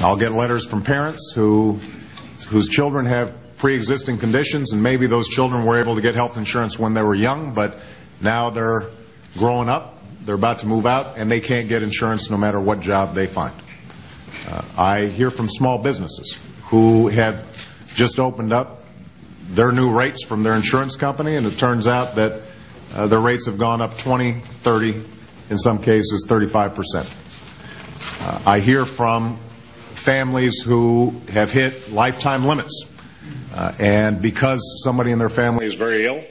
I'll get letters from parents whose children have pre-existing conditions, and maybe those children were able to get health insurance when they were young, but now they're growing up, they're about to move out, and they can't get insurance no matter what job they find. I hear from small businesses who have just opened up their new rates from their insurance company, and it turns out that their rates have gone up 20, 30, in some cases 35%. I hear from families who have hit lifetime limits, and because somebody in their family is very ill,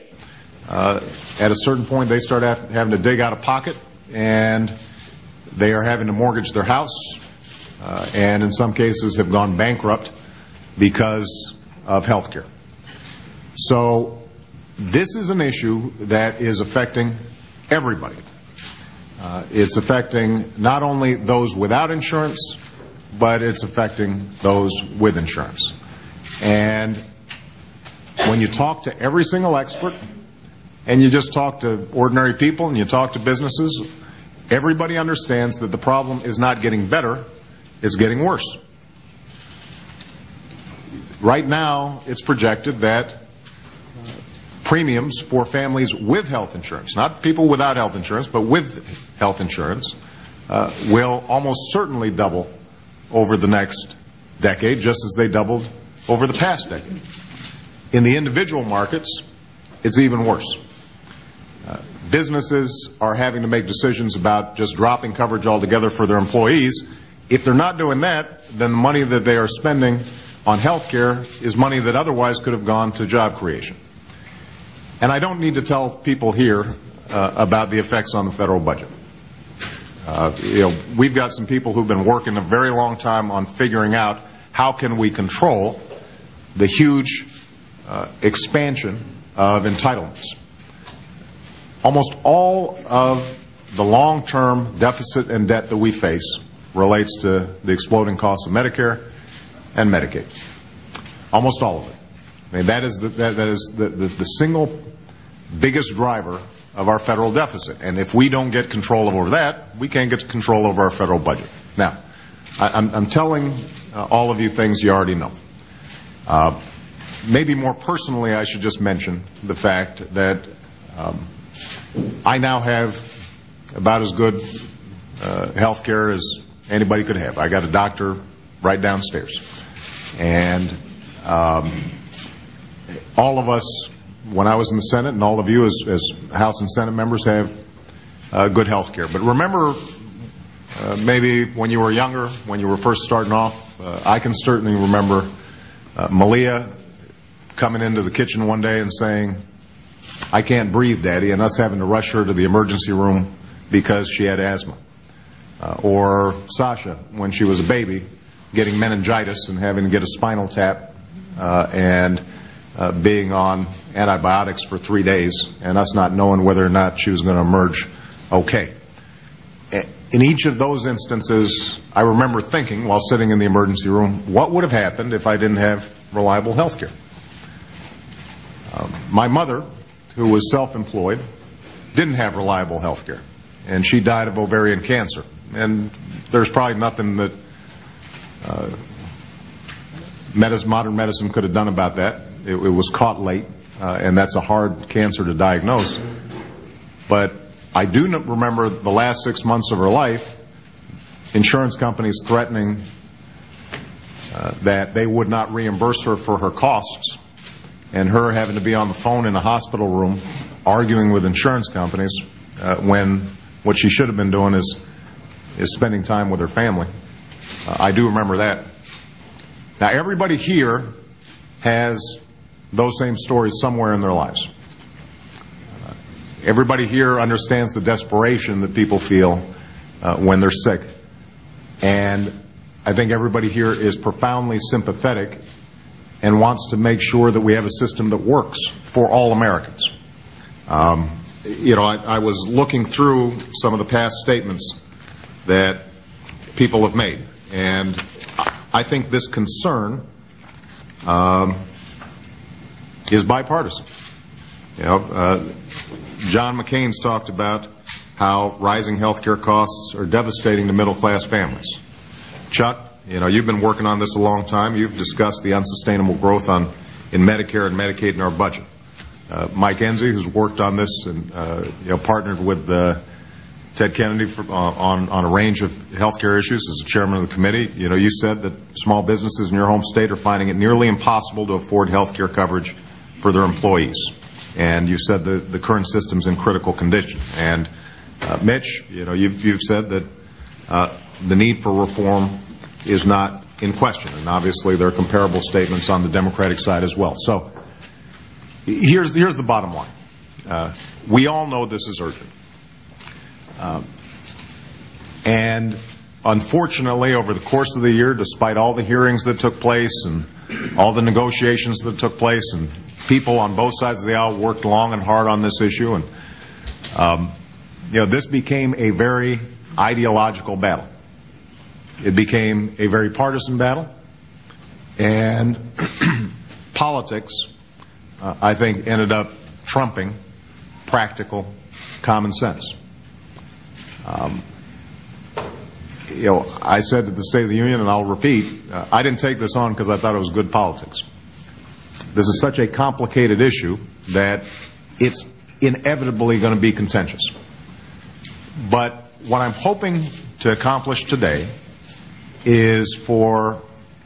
at a certain point they start having to dig out of pocket, and they are having to mortgage their house, and in some cases have gone bankrupt because of health care. So this is an issue that is affecting everybody. It's affecting not only those without insurance, but it's affecting those with insurance. And when you talk to every single expert, and you just talk to ordinary people, and you talk to businesses, everybody understands that the problem is not getting better, it's getting worse. Right now, it's projected that premiums for families with health insurance, not people without health insurance, but with health insurance, will almost certainly double over the next decade, just as they doubled over the past decade. In the individual markets, it's even worse. Businesses are having to make decisions about just dropping coverage altogether for their employees. If they're not doing that, then the money that they are spending on health care is money that otherwise could have gone to job creation. And I don't need to tell people here about the effects on the federal budget. We've got some people who've been working a very long time on figuring out how can we control the huge expansion of entitlements. Almost all of the long-term deficit and debt that we face relates to the exploding costs of Medicare and Medicaid. Almost all of it. I mean, that is the single biggest driver of our federal deficit. And if we don't get control over that, we can't get control over our federal budget. Now, I'm telling all of you things you already know. Maybe more personally, I should just mention the fact that I now have about as good health care as anybody could have. I got a doctor right downstairs. And all of us, when I was in the Senate, and all of you as House and Senate members, have good health care. But remember, maybe when you were younger, when you were first starting off, I can certainly remember Malia coming into the kitchen one day and saying, "I can't breathe, Daddy," and us having to rush her to the emergency room because she had asthma. Or Sasha, when she was a baby, getting meningitis and having to get a spinal tap and being on antibiotics for 3 days, and us not knowing whether or not she was going to emerge okay. In each of those instances, I remember thinking, while sitting in the emergency room, what would have happened if I didn't have reliable health care? My mother, who was self-employed, didn't have reliable health care, and she died of ovarian cancer. And there's probably nothing that modern medicine could have done about that. It was caught late, and that's a hard cancer to diagnose. But I do remember the last 6 months of her life, insurance companies threatening that they would not reimburse her for her costs, and her having to be on the phone in a hospital room arguing with insurance companies when what she should have been doing is spending time with her family. I do remember that. Now, everybody here has those same stories somewhere in their lives. Everybody here understands the desperation that people feel when they're sick. And I think everybody here is profoundly sympathetic and wants to make sure that we have a system that works for all Americans. I was looking through some of the past statements that people have made, and I think this concern is bipartisan. John McCain's talked about how rising health care costs are devastating to middle-class families. Chuck you've been working on this a long time. You've discussed the unsustainable growth in Medicare and Medicaid in our budget. Mike Enzi, who's worked on this and partnered with Ted Kennedy on a range of health care issues as the chairman of the committee, you said that small businesses in your home state are finding it nearly impossible to afford health care coverage for their employees. And you said the current system's in critical condition. And Mitch, you've said that the need for reform is not in question. And obviously there are comparable statements on the Democratic side as well. So here's the bottom line. We all know this is urgent. And unfortunately, over the course of the year, despite all the hearings that took place and all the negotiations that took place, and people on both sides of the aisle worked long and hard on this issue, and this became a very ideological battle. It became a very partisan battle, and politics, I think, ended up trumping practical common sense. I said at the State of the Union, and I'll repeat, I didn't take this on because I thought it was good politics. This is such a complicated issue that it's inevitably going to be contentious. But what I'm hoping to accomplish today is for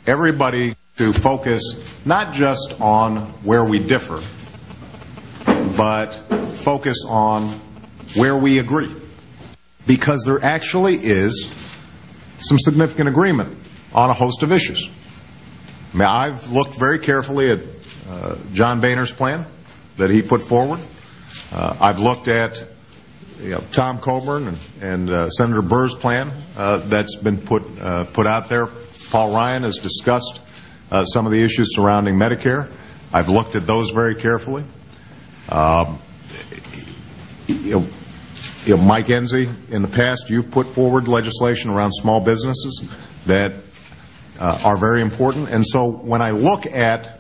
everybody to focus not just on where we differ, but focus on where we agree. Because there actually is some significant agreement on a host of issues. I've looked very carefully at John Boehner's plan that he put forward. I've looked at Tom Coburn and Senator Burr's plan that's been put out there. Paul Ryan has discussed some of the issues surrounding Medicare. I've looked at those very carefully. Mike Enzi, in the past, you've put forward legislation around small businesses that are very important. And so when I look at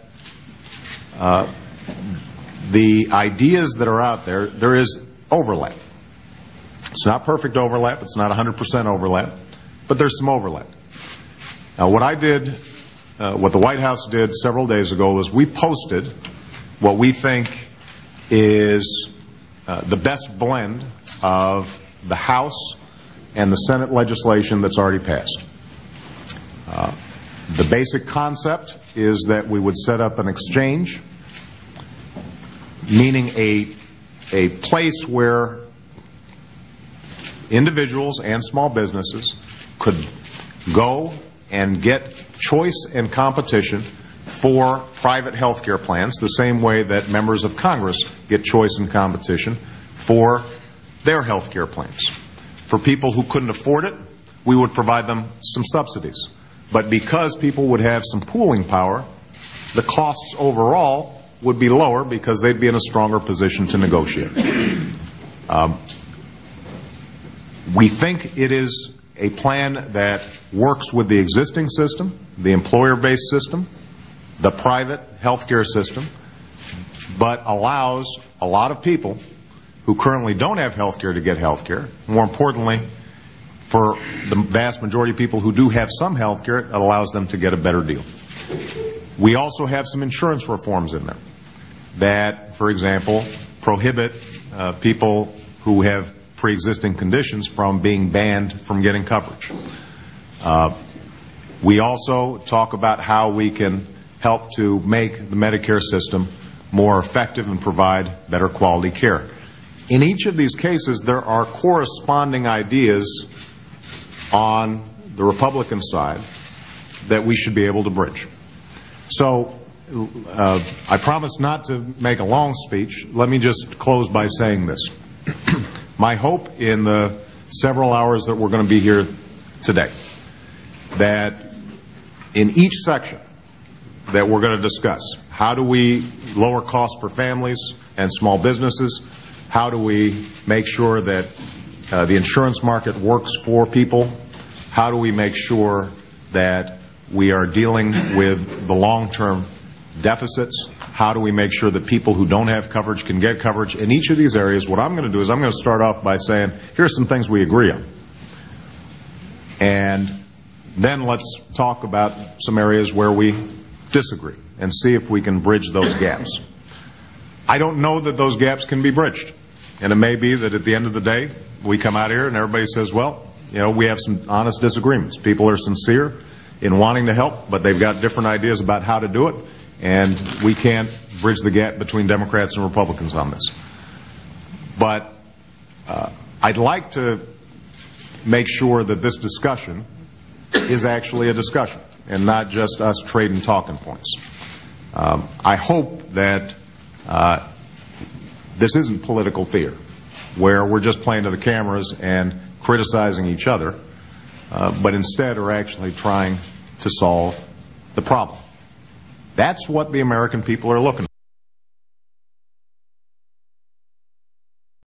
the ideas that are out there, there is overlap. It's not perfect overlap. It's not 100% overlap. But there's some overlap. Now, what the White House did several days ago was we posted what we think is the best blend of the House and the Senate legislation that's already passed. The basic concept is that we would set up an exchange, meaning a place where individuals and small businesses could go and get choice and competition for private health care plans, the same way that members of Congress get choice and competition for their health care plans. For people who couldn't afford it, we would provide them some subsidies. But because people would have some pooling power, the costs overall would be lower because they'd be in a stronger position to negotiate. We think it is a plan that works with the existing system, the employer-based system, the private health care system, but allows a lot of people who currently don't have health care to get health care. More importantly, for the vast majority of people who do have some health care, it allows them to get a better deal. We also have some insurance reforms in there that, for example, prohibit people who have pre-existing conditions from being banned from getting coverage. We also talk about how we can help to make the Medicare system more effective and provide better quality care. In each of these cases, there are corresponding ideas on the Republican side that we should be able to bridge. So I promise not to make a long speech. Let me just close by saying this. My hope in the several hours that we're going to be here today, that in each section that we're going to discuss, how do we lower costs for families and small businesses? How do we make sure that the insurance market works for people? How do we make sure that we are dealing with the long-term deficits? How do we make sure that people who don't have coverage can get coverage? In each of these areas, what I'm going to do is I'm going to start off by saying, here's some things we agree on. And then let's talk about some areas where we disagree and see if we can bridge those gaps. I don't know that those gaps can be bridged. And it may be that at the end of the day, we come out here and everybody says, well, you know, we have some honest disagreements. People are sincere in wanting to help, but they've got different ideas about how to do it, and we can't bridge the gap between Democrats and Republicans on this. But I'd like to make sure that this discussion is actually a discussion and not just us trading talking points. I hope that this isn't political theater, where we're just playing to the cameras and criticizing each other, but instead are actually trying to solve the problem. That's what the American people are looking for.